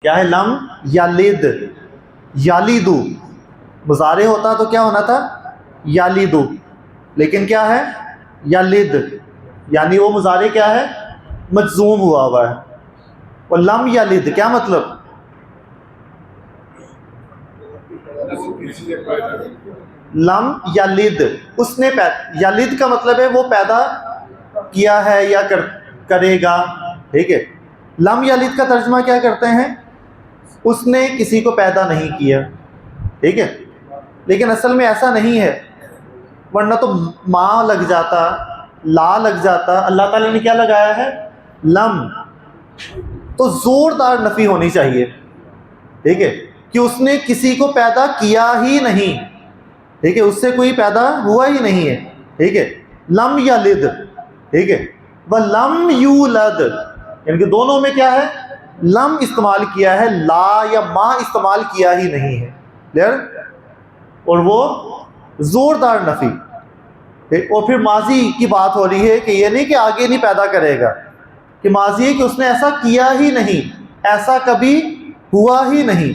کیا ہے؟ لم یلد، یالیدو مضارع ہوتا تو کیا ہونا تھا؟ یالیدو، لیکن کیا ہے؟ یلد، یعنی وہ مضارع کیا ہے؟ مجزوم ہوا ہے. اور لم یلد کیا مطلب؟ لم یلد اس نے یلد کا مطلب ہے وہ پیدا کیا ہے یا کرے گا. ٹھیک ہے، لم یلد کا ترجمہ کیا کرتے ہیں؟ اس نے کسی کو پیدا نہیں کیا. ٹھیک ہے، لیکن اصل میں ایسا نہیں ہے، ورنہ تو ماں لگ جاتا، لا لگ جاتا. اللہ تعالیٰ نے کیا لگایا ہے؟ لم. تو زوردار نفی ہونی چاہیے. ٹھیک ہے، کہ اس نے کسی کو پیدا کیا ہی نہیں. ٹھیک ہے، اس سے کوئی پیدا ہوا ہی نہیں ہے. ٹھیک ہے، لم یلد. ٹھیک ہے، وَلَمْ یولد، یعنی کہ دونوں میں کیا ہے؟ لم استعمال کیا ہے، لا یا ماں استعمال کیا ہی نہیں ہے. کلیئر؟ اور وہ زوردار نفی. اور پھر ماضی کی بات ہو رہی ہے کہ یہ نہیں کہ آگے نہیں پیدا کرے گا، کہ ماضی ہے کہ اس نے ایسا کیا ہی نہیں، ایسا کبھی ہوا ہی نہیں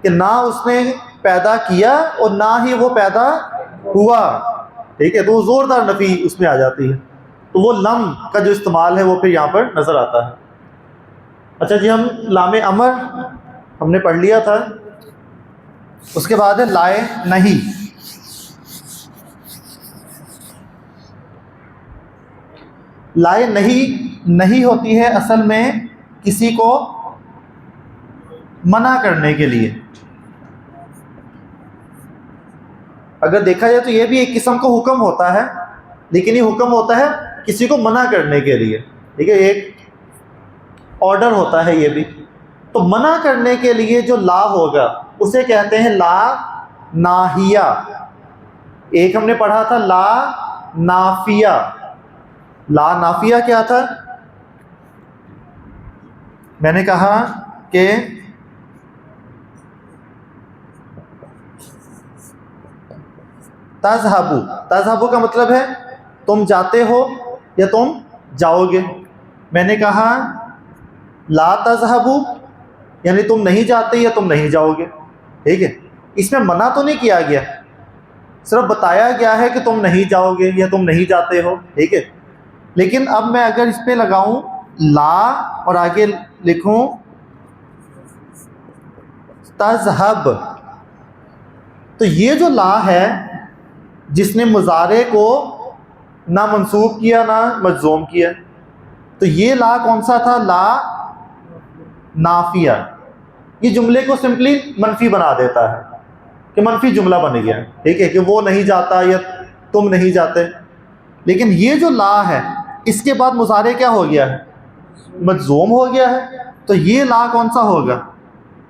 کہ نہ اس نے پیدا کیا اور نہ ہی وہ پیدا ہوا. ٹھیک ہے، تو وہ زوردار نفی اس میں آ جاتی ہے. تو وہ لم کا جو استعمال ہے وہ پھر یہاں پر نظر آتا ہے. اچھا جی، ہم لام امر ہم نے پڑھ لیا تھا. اس کے بعد ہے لائے نہیں. لائے نہیں ہوتی ہے اصل میں کسی کو منع کرنے کے لیے. اگر دیکھا جائے تو یہ بھی ایک قسم کا حکم ہوتا ہے، لیکن یہ حکم ہوتا ہے کسی کو منع کرنے کے لیے. ٹھیک ہے، ایک آرڈر ہوتا ہے یہ بھی. تو منع کرنے کے لیے جو لا ہوگا اسے کہتے ہیں لا ناہیہ. ایک ہم نے پڑھا تھا لا نافیہ. لا نافیہ کیا تھا؟ میں نے کہا کہ تذہبو، تذہبو کا مطلب ہے تم جاتے ہو یا تم جاؤ گے. میں نے کہا لا تذہبو یعنی تم نہیں جاتے یا تم نہیں جاؤ گے. ٹھیک ہے، اس میں منع تو نہیں کیا گیا، صرف بتایا گیا ہے کہ تم نہیں جاؤ گے یا تم نہیں جاتے ہو. ٹھیک ہے، لیکن اب میں اگر اس پہ لگاؤں لا اور آگے لکھوں تذہب، تو یہ جو لا ہے جس نے مضارع کو نہ منصوب کیا نہ مجزوم کیا، تو یہ لا کون سا تھا؟ لا نافیہ. یہ جملے کو سمپلی منفی بنا دیتا ہے کہ منفی جملہ بن گیا. ٹھیک ہے، کہ وہ نہیں جاتا یا تم نہیں جاتے. لیکن یہ جو لا ہے اس کے بعد مضارع کیا ہو گیا ہے؟ مجزوم ہو گیا ہے. تو یہ لا کون سا ہوگا؟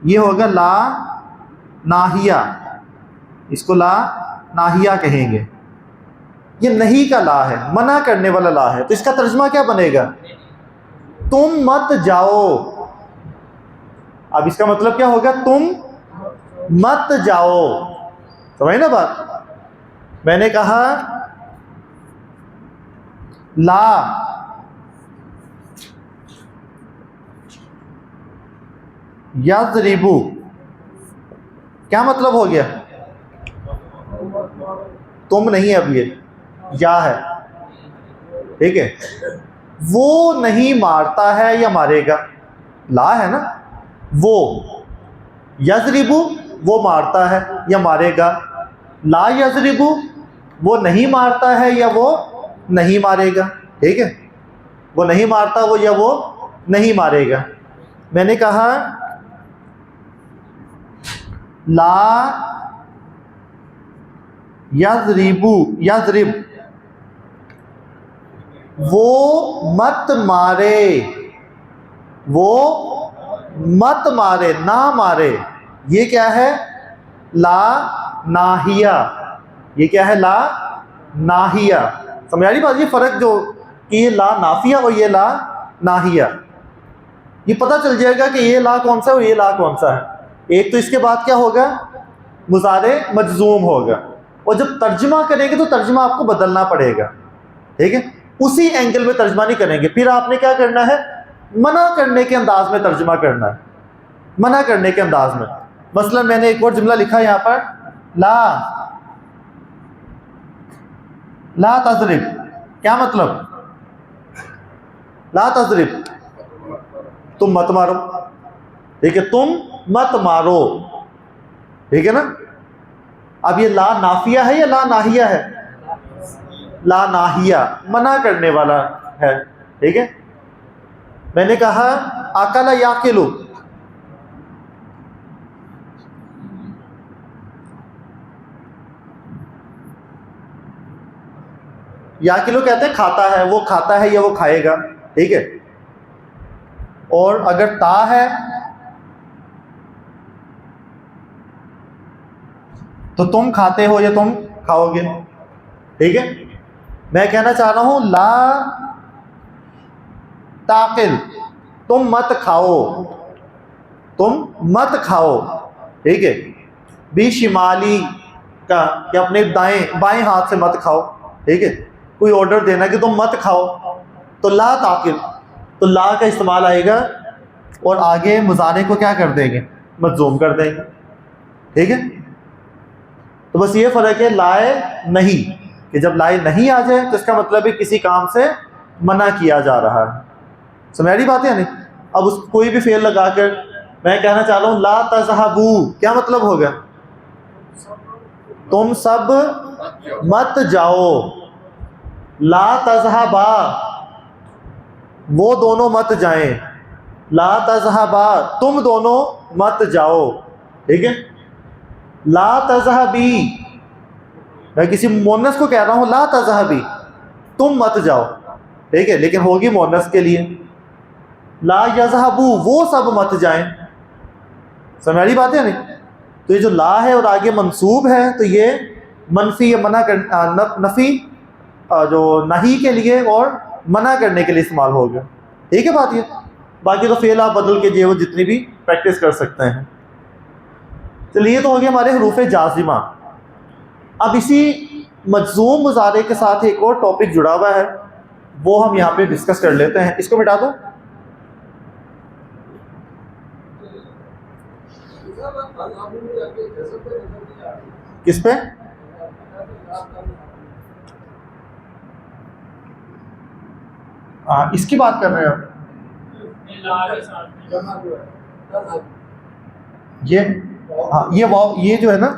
یہ ہوگا لا ناہیہ. اس کو لا ناہیہ کہیں گے. یہ نہیں کا لا ہے، منع کرنے والا لا ہے. تو اس کا ترجمہ کیا بنے گا؟ تم مت جاؤ. اب اس کا مطلب کیا ہوگا؟ تم مت جاؤ. سمجھ نا بات؟ میں نے کہا لا یضربو، کیا مطلب ہو گیا؟ تم نہیں، اب یہ یا ہے. ٹھیک ہے، وہ نہیں مارتا ہے یا مارے گا. لا ہے نا، وہ یضربو وہ مارتا ہے یا مارے گا. لا یضربو وہ نہیں مارتا ہے یا وہ نہیں مارے گا. ٹھیک ہے، وہ نہیں مارتا وہ یا وہ نہیں مارے گا. میں نے کہا لا یضربو، یضرب وہ مت مارے، وہ مت مارے، نہ مارے. یہ کیا ہے؟ لا ناہیہ. یہ کیا ہے؟ لا ناہیہ. سمجھ آ رہی بات؟ یہ فرق جو کہ یہ لا نافیہ اور یہ لا ناہیہ، یہ پتہ چل جائے گا کہ یہ لا کون سا ہے اور یہ لا کون سا ہے. ایک تو اس کے بعد کیا ہوگا؟ مضارع مجزوم ہوگا، اور جب ترجمہ کریں گے تو ترجمہ آپ کو بدلنا پڑے گا. ٹھیک ہے، اسی اینگل میں ترجمہ نہیں کریں گے. پھر آپ نے کیا کرنا ہے؟ منع کرنے کے انداز میں ترجمہ کرنا ہے. منع کرنے کے انداز میں. مثلا میں نے ایک اور جملہ لکھا یہاں پر، لا تضرب. کیا مطلب؟ لا تضرب، تم مت مارو. ٹھیک ہے، تم مت مارو. ٹھیک ہے نا. اب یہ لا نافیہ ہے یا لا ناہیہ ہے؟ لا ناہیہ، منع کرنے والا ہے. ٹھیک ہے. میں نے کہا اکل یاکل، یاکلو کہتے ہیں کھاتا ہے، وہ کھاتا ہے یا وہ کھائے گا. ٹھیک ہے. اور اگر تا ہے تو تم کھاتے ہو یا تم کھاؤ گے. ٹھیک ہے. میں کہنا چاہ رہا ہوں لا تاقل، تم مت کھاؤ، تم مت کھاؤ. ٹھیک ہے. بھی شمالی کا کہ اپنے بائیں ہاتھ سے مت کھاؤ. ٹھیک ہے. کوئی آرڈر دینا کہ تم مت کھاؤ، تو لا تاقل، تو لا کا استعمال آئے گا اور آگے مضارع کو کیا کر دیں گے؟ مجزوم کر دیں گے. ٹھیک ہے. تو بس یہ فرق ہے لائے نہیں، کہ جب لائے نہیں آ جائے تو اس کا مطلب ہے کسی کام سے منع کیا جا رہا ہے. سمجھ بات ہے نہیں؟ اب اس کوئی بھی فعل لگا کر میں کہنا چاہ رہا ہوں لا تذهبوا، کیا مطلب ہوگا؟ تم سب مت جاؤ. لا تذهبا، وہ دونوں مت جائیں. لا تذهبا، تم دونوں مت جاؤ. ٹھیک ہے. لا تذهبی، میں کسی مونس کو کہہ رہا ہوں لا تذهبی، تم مت جاؤ. ٹھیک ہے. لیکن ہوگی مونس کے لیے. لا یذهبوا، وہ سب مت جائیں. سمجھ بات ہے نہیں؟ تو یہ جو لا ہے اور آگے منصوب ہے تو یہ منفی یا منع نفی جو نہیں کے لیے اور منع کرنے کے لیے استعمال ہو گیا. ٹھیک ہے بات یہ. باقی تو فعل آپ بدل کے جو وہ جتنی بھی پریکٹس کر سکتے ہیں. چلیے تو ہو گیا ہمارے حروف جازمہ. اب اسی مجزوم مضارع کے ساتھ ایک اور ٹاپک جڑا ہوا ہے، وہ ہم یہاں پہ ڈسکس کر لیتے ہیں. اس کو مٹا دو. کس پہ؟ اس کی بات کر رہے ہیں یہ واو، یہ جو ہے نا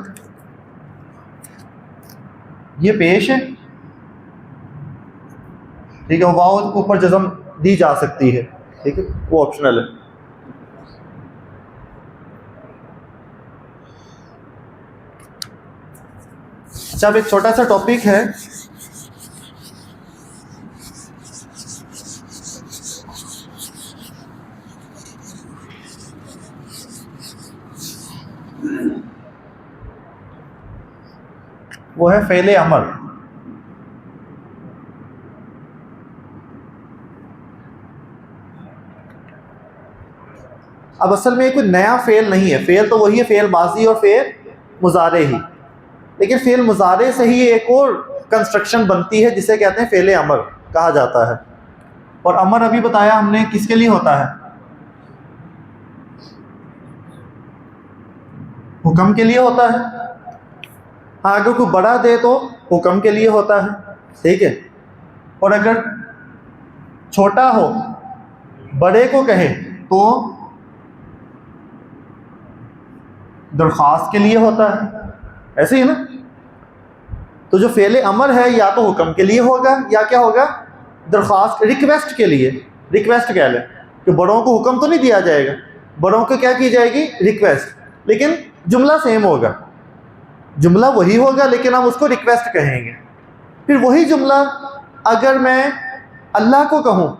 یہ پیش ہے. ٹھیک ہے. واو اوپر جزم دی جا سکتی ہے. ٹھیک ہے، وہ آپشنل ہے. اچھا، اب ایک چھوٹا سا ٹاپک ہے، وہ ہے فعل امر. اب اصل میں کوئی نیا فعل نہیں ہے. فعل تو وہی ہے، فعل ماضی اور فعل مضارع ہی. لیکن فعل مضارع سے ہی ایک اور کنسٹرکشن بنتی ہے جسے کہتے ہیں فعل امر کہا جاتا ہے. اور امر ابھی بتایا ہم نے کس کے لیے ہوتا ہے؟ حکم کے لیے ہوتا ہے. ہاں، اگر کوئی بڑا دے تو حکم کے لیے ہوتا ہے. ٹھیک ہے. اور اگر چھوٹا ہو بڑے کو کہے تو درخواست کے لیے ہوتا ہے. ایسے ہی نا. تو جو فعل امر ہے یا تو حکم کے لیے ہوگا یا کیا ہوگا؟ درخواست، ریکویسٹ کے لیے. ریکویسٹ کہہ لیں کہ بڑوں کو حکم تو نہیں دیا جائے گا، بڑوں کو کیا کی جائے گی؟ ریکویسٹ. لیکن جملہ سیم ہوگا، جملہ وہی ہوگا لیکن ہم اس کو ریکویسٹ کہیں گے. پھر وہی جملہ اگر میں اللہ کو کہوں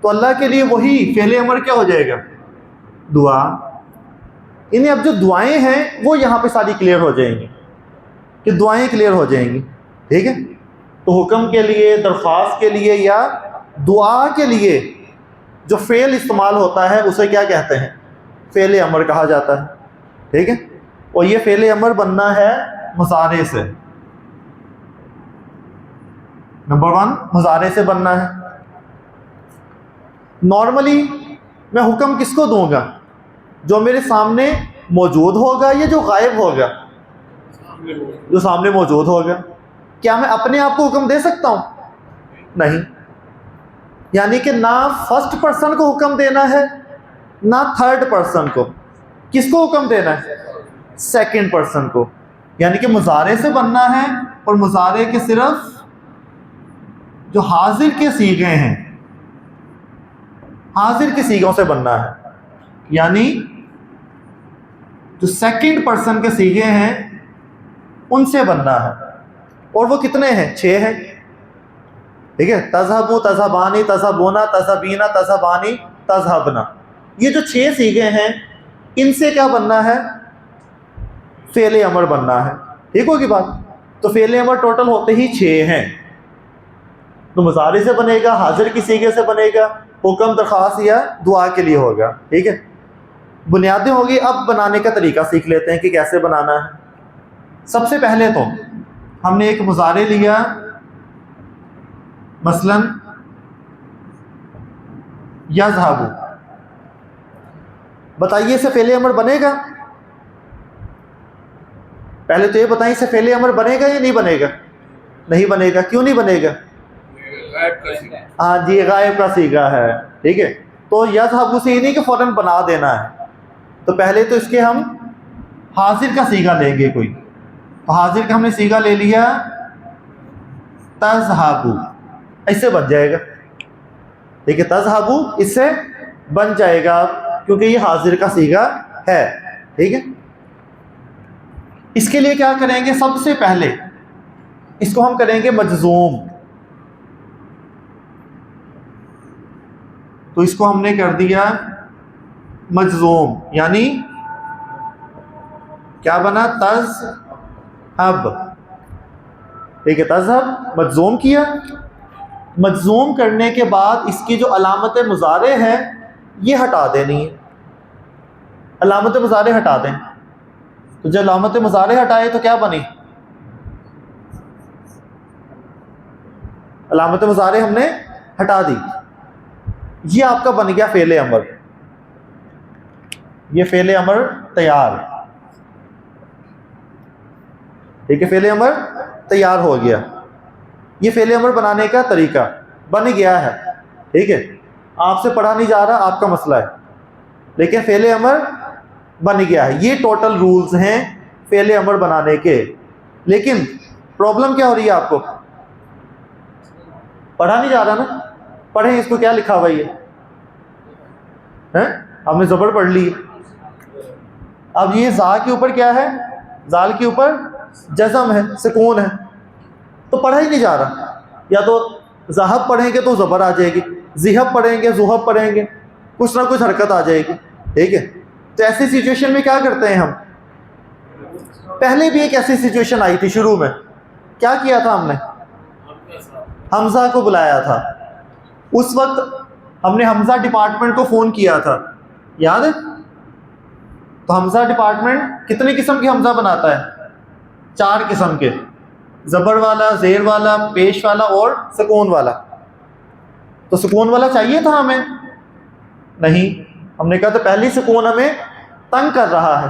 تو اللہ کے لیے وہی فعل امر کیا ہو جائے گا؟ دعا. انہیں اب جو دعائیں ہیں وہ یہاں پہ ساری کلیئر ہو جائیں گی، کہ دعائیں کلیئر ہو جائیں گی. ٹھیک ہے. تو حکم کے لیے، درخواست کے لیے یا دعا کے لیے جو فعل استعمال ہوتا ہے اسے کیا کہتے ہیں؟ فعل امر کہا جاتا ہے. ٹھیک ہے. اور یہ فعل امر بننا ہے مضارع سے. نمبر 1 مضارع سے بننا ہے. نارملی میں حکم کس کو دوں گا؟ جو میرے سامنے موجود ہوگا یا جو غائب ہوگا؟ جو سامنے موجود ہوگا. کیا میں اپنے آپ کو حکم دے سکتا ہوں؟ نہیں. یعنی کہ نہ فرسٹ پرسن کو حکم دینا ہے نہ تھرڈ پرسن کو. کس کو حکم دینا ہے؟ سیکنڈ پرسن کو. یعنی کہ مضارع سے بننا ہے اور مضارع کے صرف جو حاضر کے صیغے ہیں حاضر کے صیغوں سے بننا ہے. یعنی جو سیکنڈ پرسن کے صیغے ہیں ان سے بننا ہے. اور وہ کتنے ہیں؟ 6 ہیں. ٹھیک ہے. تذہبو، تذہبانی، تذہبونا، تذہبینا، تذہبانی، تذہبنا. یہ جو 6 صیغے ہیں ان سے کیا بننا ہے؟ فعل امر بننا ہے. ٹھیک ہوگی بات؟ تو فعل امر ٹوٹل ہوتے ہی 6 ہیں. تو مضارع سے بنے گا، حاضر کی صیغے سے بنے گا، حکم، درخواست یا دعا کے لیے ہوگا. ٹھیک ہے. بنیادیں ہوگی. اب بنانے کا طریقہ سیکھ لیتے ہیں کہ کیسے بنانا ہے. سب سے پہلے تو ہم نے ایک مضارع لیا، مثلا یذهب. بتائیے اسے فعل امر بنے گا؟ پہلے تو یہ بتائیں اسے فعل امر بنے گا یا نہیں بنے گا؟ نہیں بنے گا. کیوں نہیں بنے گا؟ ہاں جی، غائب کا صیغہ ہے. ٹھیک ہے. تو یذهب سے یہ نہیں کہ فوراً بنا دینا ہے. تو پہلے تو اس کے ہم حاضر کا صیغہ لیں گے کوئی. تو حاضر کا ہم نے صیغہ لے لیا تذهب. اس سے بن جائے گا. ٹھیک ہے. تذهب اس سے بن جائے گا کیونکہ یہ حاضر کا صیغہ ہے. ٹھیک ہے. اس کے لیے کیا کریں گے؟ سب سے پہلے اس کو ہم کریں گے مجزوم. تو اس کو ہم نے کر دیا مجزوم. یعنی کیا بنا؟ تذہب. ٹھیک ہے. تذہب مجزوم کیا. مجزوم کرنے کے بعد اس کی جو علامت مضارع ہے یہ ہٹا دینی ہے. علامت مضارع ہٹا دیں. تو جب علامت مضارع ہٹائے تو کیا بنی؟ علامت مضارع ہم نے ہٹا دی. یہ آپ کا بن گیا فعل امر. یہ فعل امر تیار. ٹھیک ہے. فعل امر تیار ہو گیا. یہ فعل امر بنانے کا طریقہ بن گیا ہے. ٹھیک ہے. آپ سے پڑھا نہیں جا رہا، آپ کا مسئلہ ہے، لیکن فعل امر بن گیا ہے. یہ ٹوٹل رولز ہیں فعل امر بنانے کے. لیکن پرابلم کیا ہو رہی ہے؟ آپ کو پڑھا نہیں جا رہا نا. پڑھیں اس کو. کیا لکھا ہوا یہ ہے؟ ہم نے زبر پڑھ لی. اب یہ زا کے اوپر کیا ہے؟ زال کے اوپر جزم ہے، سکون ہے. تو پڑھا ہی نہیں جا رہا. یا تو ذہب پڑھیں گے تو زبر آ جائے گی، ذہب پڑھیں گے، ذہب پڑھیں گے، کچھ نہ کچھ حرکت آ جائے گی. ٹھیک ہے. تو ایسی سچویشن میں کیا کرتے ہیں ہم؟ پہلے بھی ایک ایسی سچویشن آئی تھی شروع میں. کیا کیا تھا ہم نے؟ حمزہ کو بلایا تھا. اس وقت ہم نے حمزہ ڈپارٹمنٹ کو فون کیا تھا، یاد ہے؟ تو حمزہ ڈپارٹمنٹ کتنے قسم کے حمزہ بناتا ہے؟ 4 قسم کے. زبر والا، زیر والا، پیش والا اور سکون والا. تو سکون والا چاہیے تھا ہمیں؟ نہیں. ہم نے کہا تو پہلی سکون ہمیں تنگ کر رہا ہے،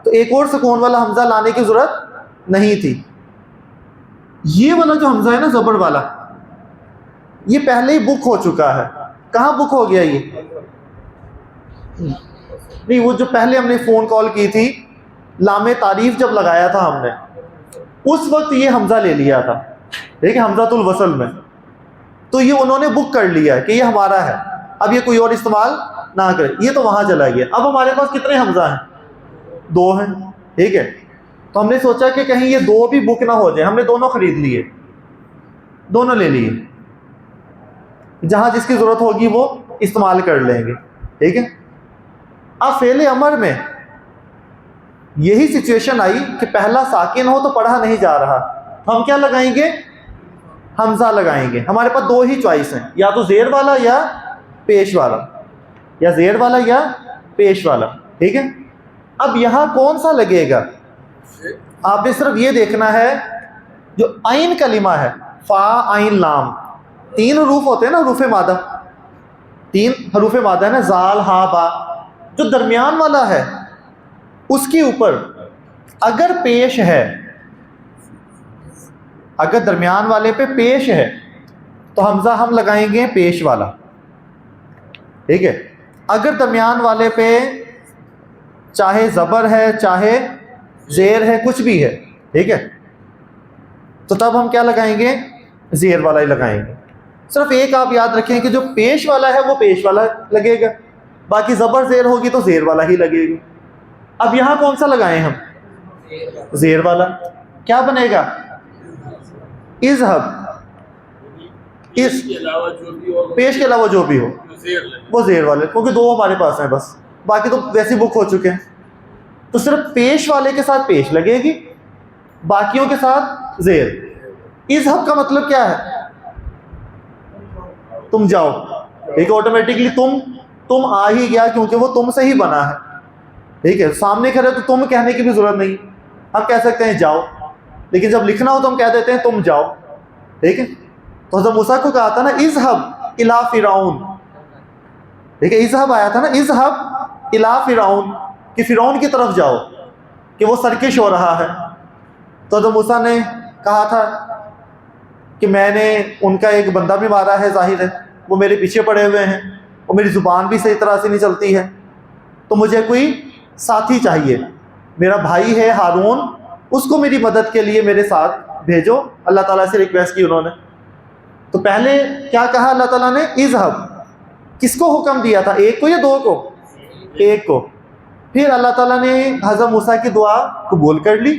تو ایک اور سکون والا حمزہ لانے کی ضرورت نہیں تھی. یہ والا جو حمزہ ہے نا، زبر والا، یہ پہلے ہی بک ہو چکا ہے. کہاں بک ہو گیا یہ؟ نہیں، وہ جو پہلے ہم نے فون کال کی تھی، لام تعریف جب لگایا تھا ہم نے، اس وقت یہ حمزہ لے لیا تھا. ٹھیک ہے. حمزۃ الوصل میں. تو یہ انہوں نے بک کر لیا کہ یہ ہمارا ہے، اب یہ کوئی اور استعمال نہ کرے. یہ تو وہاں چلا گیا. اب ہمارے پاس کتنے حمزہ ہیں؟ 2 ہیں. ٹھیک ہے. تو ہم نے سوچا کہ کہیں یہ 2 بھی بک نہ ہو جائے. ہم نے دونوں خرید لیے، دونوں لے لیے. جہاں جس کی ضرورت ہوگی وہ استعمال کر لیں گے. ٹھیک ہے. اب فعل امر میں یہی سچویشن آئی کہ پہلا ساکن ہو تو پڑھا نہیں جا رہا. ہم کیا لگائیں گے؟ حمزہ لگائیں گے. ہمارے پاس 2 ہی چوائس ہیں، یا تو زیر والا یا پیش والا، یا زیر والا یا پیش والا. ٹھیک ہے. اب یہاں کون سا لگے گا؟ آپ نے صرف یہ دیکھنا ہے جو عین کلمہ ہے، فا عین لام، 3 حروف ہوتے ہیں نا، حروف مادہ. 3 حروف مادہ ہے نا، زال ہا با. جو درمیان والا ہے اس کے اوپر اگر پیش ہے، اگر درمیان والے پہ پیش ہے تو حمزہ ہم لگائیں گے پیش والا، ٹھیک ہے. اگر درمیان والے پہ چاہے زبر ہے چاہے زیر ہے کچھ بھی ہے، ٹھیک ہے، تو تب ہم کیا لگائیں گے؟ زیر والا ہی لگائیں گے. صرف ایک آپ یاد رکھیں کہ جو پیش والا ہے وہ پیش والا لگے گا، باقی زبر زیر ہوگی تو زیر والا ہی لگے گا. اب یہاں کون سا لگائیں ہم؟ زیر والا. کیا بنے گا؟ اذهب. اس پیش کے علاوہ جو بھی ہو وہ زیر والے، کیونکہ دو ہمارے پاس ہیں بس، باقی تو ویسی بک ہو چکے ہیں. تو صرف پیش والے کے ساتھ پیش لگے گی، باقیوں کے ساتھ زیر. اذهب کا مطلب کیا ہے؟ تم جاؤ. ٹھیک ہے، آٹومیٹکلی تم آ ہی گیا کیونکہ وہ تم سے ہی بنا ہے. ٹھیک ہے، سامنے کھڑے تو تم کہنے کی بھی ضرورت نہیں، ہم کہہ سکتے ہیں جاؤ، لیکن جب لکھنا ہو تو ہم کہہ دیتے ہیں تم جاؤ. ٹھیک ہے، تو حضرت موسیٰ کو کہا تھا نا اذهب الی فرعون. ٹھیک ہے، اذهب آیا تھا نا، اذهب الی فرعون، کہ فرعون کی طرف جاؤ کہ وہ سرکش ہو رہا ہے. تو حضرت موسیٰ نے کہا تھا کہ میں نے ان کا ایک بندہ بھی مارا ہے، ظاہر ہے وہ میرے پیچھے پڑے ہوئے ہیں اور میری زبان بھی صحیح طرح سے نہیں چلتی ہے، تو مجھے کوئی ساتھی چاہیے. میرا بھائی ہے ہارون، اس کو میری مدد کے لیے میرے ساتھ بھیجو. اللہ تعالیٰ سے ریکویسٹ کی انہوں نے. تو پہلے کیا کہا اللہ تعالیٰ نے؟ اذهب. کس کو حکم دیا تھا؟ ایک کو یا دو کو؟ ایک کو. پھر اللہ تعالیٰ نے حضرت موسیٰ کی دعا قبول کر لی.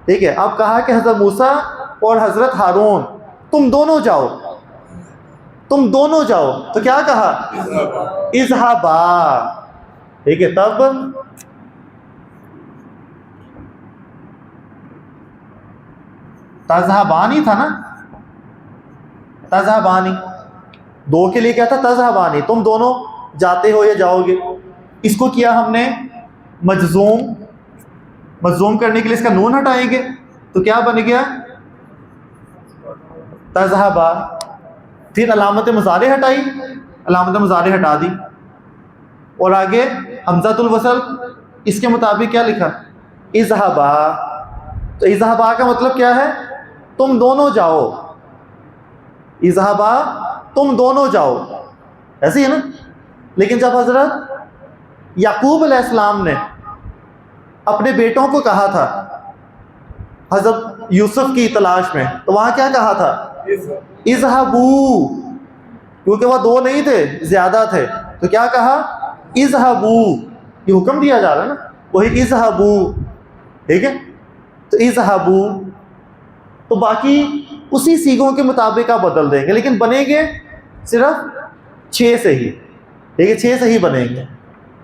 ٹھیک ہے، اب کہا کہ حضرت موسیٰ اور حضرت ہارون تم دونوں جاؤ، تم دونوں جاؤ. تو کیا کہا؟ اذهبا. ٹھیک ہے، تب تذهبانی تھا نا، تذهبانی. دو کے لیے کیا تھا؟ تذهبانی، تم دونوں جاتے ہو یا جاؤ گے. اس کو کیا ہم نے مجزوم. مجزوم کرنے کے لیے اس کا نون ہٹائیں گے تو کیا بن گیا؟ تذهبا. پھر علامت مضارع ہٹائی، علامت مضارع ہٹا دی، اور آگے حمزۃ الوصل اس کے مطابق کیا لکھا؟ اذهبا. تو اذهبا کا مطلب کیا ہے؟ تم دونوں جاؤ. اذهبا تم دونوں جاؤ، ایسے ہی ہے نا. لیکن جب حضرت یعقوب علیہ السلام نے اپنے بیٹوں کو کہا تھا حضرت یوسف کی تلاش میں، تو وہاں کیا کہا تھا؟ اذهبوا. کیونکہ وہ دو نہیں تھے، زیادہ تھے، تو کیا کہا؟ اذهبوا. یہ حکم دیا جا رہا ہے نا، وہی اذهبوا. ٹھیک ہے، تو اذهبوا. تو باقی اسی سیغوں کے مطابق آپ بدل دیں گے، لیکن بنیں گے صرف 6 سے ہی. ٹھیک ہے، 6 سے ہی بنیں گے.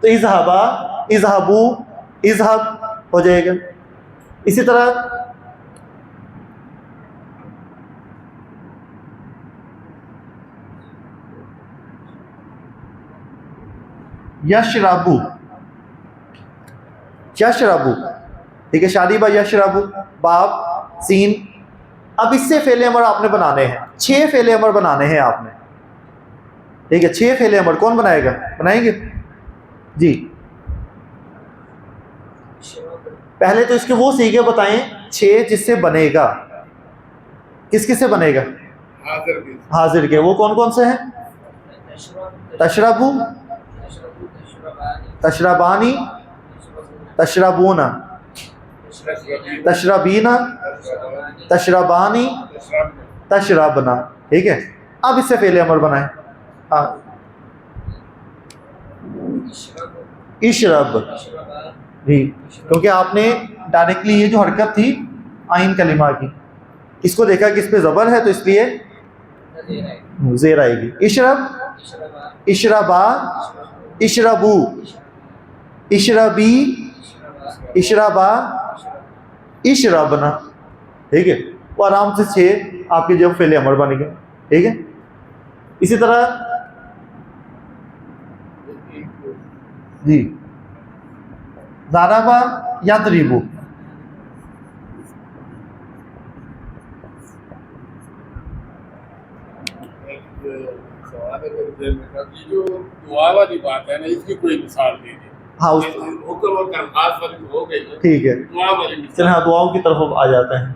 تو اذهبا، اذهبوا، اذهب ہو جائے گا. اسی طرح یشربو. یشربو. ٹھیک ہے، شادی با یشربو، باب سین. اب اس سے فعل امر آپ نے بنانے ہیں، 6 فعل امر بنانے ہیں آپ نے. ٹھیک ہے، 6 فعل امر کون بنائے گا؟ بنائیں گے جی. پہلے تو اس کے وہ سیغے بتائیں 6 جس سے بنے گا. کس کس سے بنے گا؟ حاضر کے. وہ کون کون سے ہیں؟ تشربو، تشربانی، تشربونا، تشربینا، تشربانی، تشربنا. ٹھیک ہے، اب اس سے فعل امر بنائیں. اشرب جی، کیونکہ آپ نے ڈائریکٹلی یہ جو حرکت تھی آئین کلمہ کی، اس کو دیکھا کہ اس پہ زبر ہے تو اس لیے زیر آئے گی. اشرب، اشربا، اشربو، اشربی، اشربا، اشربنا. ٹھیک ہے، وہ آرام سے 6 آپ کے جو فعل امر بن گئے. ٹھیک ہے، اسی طرح جی ضربا یضربو. یہ جو دعا والی بات ہے نا، اس کی کوئی مثال دے دیں. ہاں اس حکم اور درخواست والی ہو گئی نا، ٹھیک ہے، دعا والی مثال. چلیں ہاں دعاؤں کی طرف آ جاتے ہیں.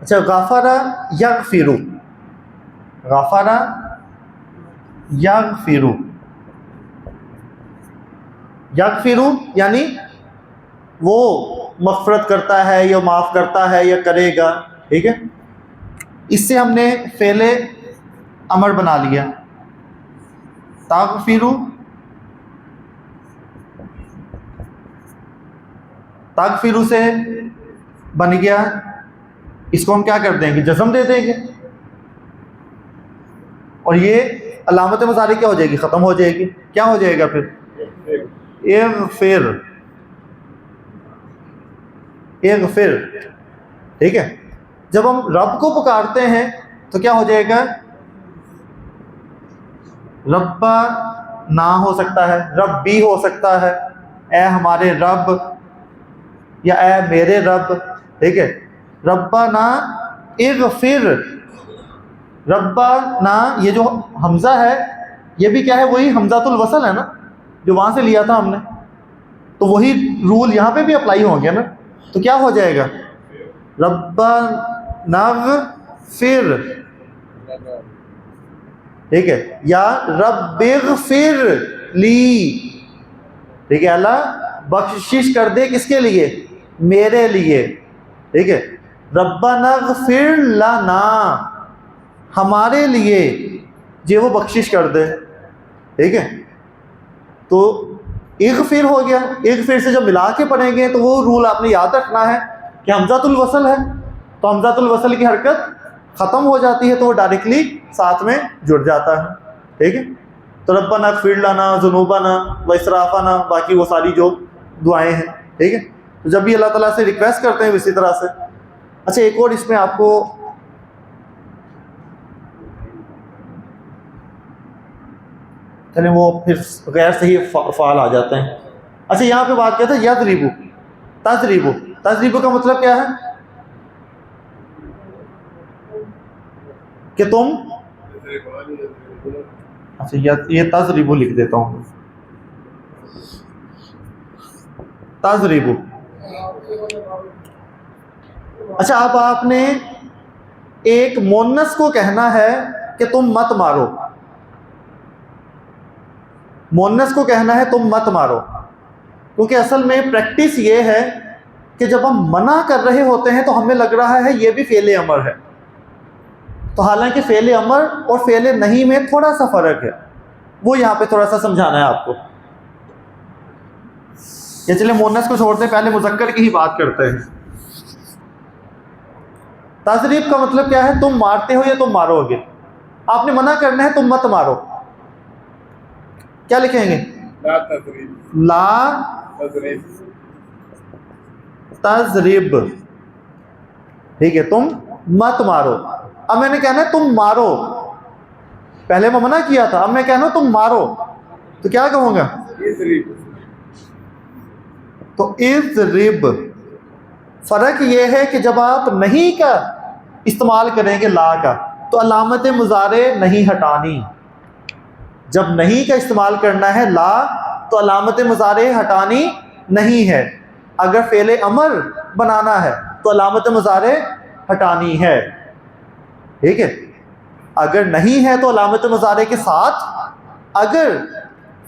اچھا، غفر یغفر، غفر یغفر، یغفر یعنی وہ مغفرت کرتا ہے یا معاف کرتا ہے یا کرے گا. ٹھیک ہے، اس سے ہم نے فعل امر بنا لیا. تغفر، تغفر سے بن گیا، اس کو ہم کیا کر دیں گے؟ جزم دے دیں گے، اور یہ علامت مضارع کیا ہو جائے گی؟ ختم ہو جائے گی. کیا ہو جائے گا پھر؟ اغفر، اغفر. ٹھیک ہے، جب ہم رب کو پکارتے ہیں تو کیا ہو جائے گا؟ ربا نہ ہو سکتا ہے، رب بھی ہو سکتا ہے، اے ہمارے رب یا اے میرے رب. ٹھیک ہے، ربنا اغفر، ربنا یہ جو حمزہ ہے یہ بھی کیا ہے؟ وہی حمزۃ الوصل ہے نا جو وہاں سے لیا تھا ہم نے، تو وہی رول یہاں پہ بھی اپلائی ہوں گے نا. تو کیا ہو جائے گا؟ ربنا اغفر. ٹھیک ہے، یا رب اغفر لی. ٹھیک ہے، اللہ بخشش کر دے کس کے لیے؟ میرے لیے. ٹھیک ہے، ربنا اغفر لنا، ہمارے لیے جو وہ بخشش کر دے. ٹھیک ہے، تو اغفر ہو گیا. اغفر سے جب ملا کے پڑھیں گے تو وہ رول آپ نے یاد رکھنا ہے کہ حمزۃ الوصل ہے تو حمزۃ الوصل کی حرکت ختم ہو جاتی ہے تو وہ ڈائریکٹلی ساتھ میں جڑ جاتا ہے. ٹھیک ہے، تو ربنا اغفر لنا ذنوبنا واسرافنا، باقی وہ ساری جو دعائیں ہیں. ٹھیک ہے، تو جب بھی اللہ تعالیٰ سے ریکویسٹ کرتے ہیں اسی طرح سے. اچھا، ایک اور اس میں آپ کو چلیں وہ پھر غیر صحیح فعال آ جاتے ہیں. اچھا، یہاں پہ بات کہتے ہیں یضربو، تضربو. تضربو کا مطلب کیا ہے؟ کہ تم، اچھا یہ تضربو لکھ دیتا ہوں، تضربو. اچھا، اب آپ نے ایک مونس کو کہنا ہے کہ تم مت مارو، مونس کو کہنا ہے تم مت مارو، کیونکہ اصل میں پریکٹس یہ ہے کہ جب ہم منع کر رہے ہوتے ہیں تو ہمیں لگ رہا ہے یہ بھی فعل امر ہے، تو حالانکہ فعل امر اور فعل نہیں میں تھوڑا سا فرق ہے، وہ یہاں پہ تھوڑا سا سمجھانا ہے آپ کو. یا چلے مونس کو چھوڑتے ہیں، پہلے مذکر کی ہی بات کرتے ہیں. تضریب کا مطلب کیا ہے؟ تم مارتے ہو یا تم مارو گے. آپ نے منع کرنا ہے تم مت مارو، کیا لکھیں گے؟ لا تضریب، لا تضریب. تضرب. ٹھیک ہے، تم مت مارو. اب میں نے کہنا ہے تم مارو، پہلے میں منع کیا تھا، اب میں کہنا ہوں تم مارو، تو کیا کہوں گا؟ تضریب. تو اضرب. فرق یہ ہے کہ جب آپ نہیں کا استعمال کریں گے لا کا تو علامت مضارع نہیں ہٹانی. جب نہیں کا استعمال کرنا ہے لا تو علامت مضارع ہٹانی نہیں ہے. اگر فعل امر بنانا ہے تو علامت مضارع ہٹانی ہے. ٹھیک ہے، اگر نہیں ہے تو علامت مضارع کے ساتھ، اگر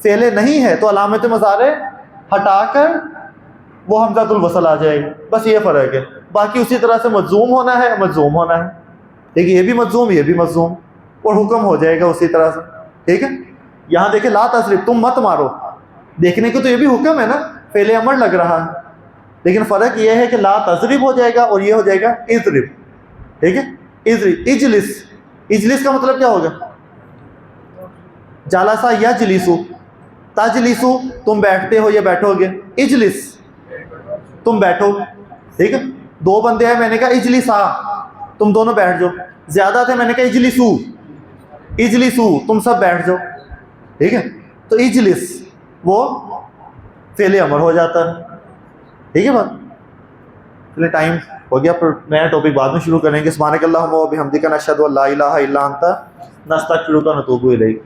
فعل نہیں ہے تو علامت مضارع ہٹا کر وہ حمزۃ الوصل آ جائے گا. بس یہ فرق ہے، باقی اسی طرح سے مجزوم ہونا ہے، مجزوم ہونا ہے. ٹھیک ہے، یہ بھی مجزوم، یہ بھی مجزوم، اور حکم ہو جائے گا اسی طرح سے. ٹھیک ہے، یہاں دیکھیں لا تضرب، تم مت مارو، دیکھنے کو تو یہ بھی حکم ہے نا، فعل امر لگ رہا ہے، لیکن فرق یہ ہے کہ لا تضرب ہو جائے گا اور یہ ہو جائے گا اضرب. ٹھیک ہے، اضرب. اجلس، اجلس کا مطلب کیا ہوگا؟ جالسا یجلسو، تجلسو تم بیٹھتے ہو یا بیٹھو گے، اجلس تم بیٹھو. ٹھیک ہے، دو بندے ہیں، میں نے کہا اجلسا تم دونوں بیٹھ جاؤ. زیادہ تھے، میں نے کہا اجلسو، اجلسو تم سب بیٹھ جاؤ. ٹھیک ہے، تو اجلس وہ فعل امر ہو جاتا ہے. ٹھیک ہے بات. چلے ٹائم ہو گیا, پھر نیا ٹاپک بعد میں شروع کریں گے. سبحانک اللہم و بحمدک نشہد ان لا الہ الا انت نستغفرک و نتوب الیک.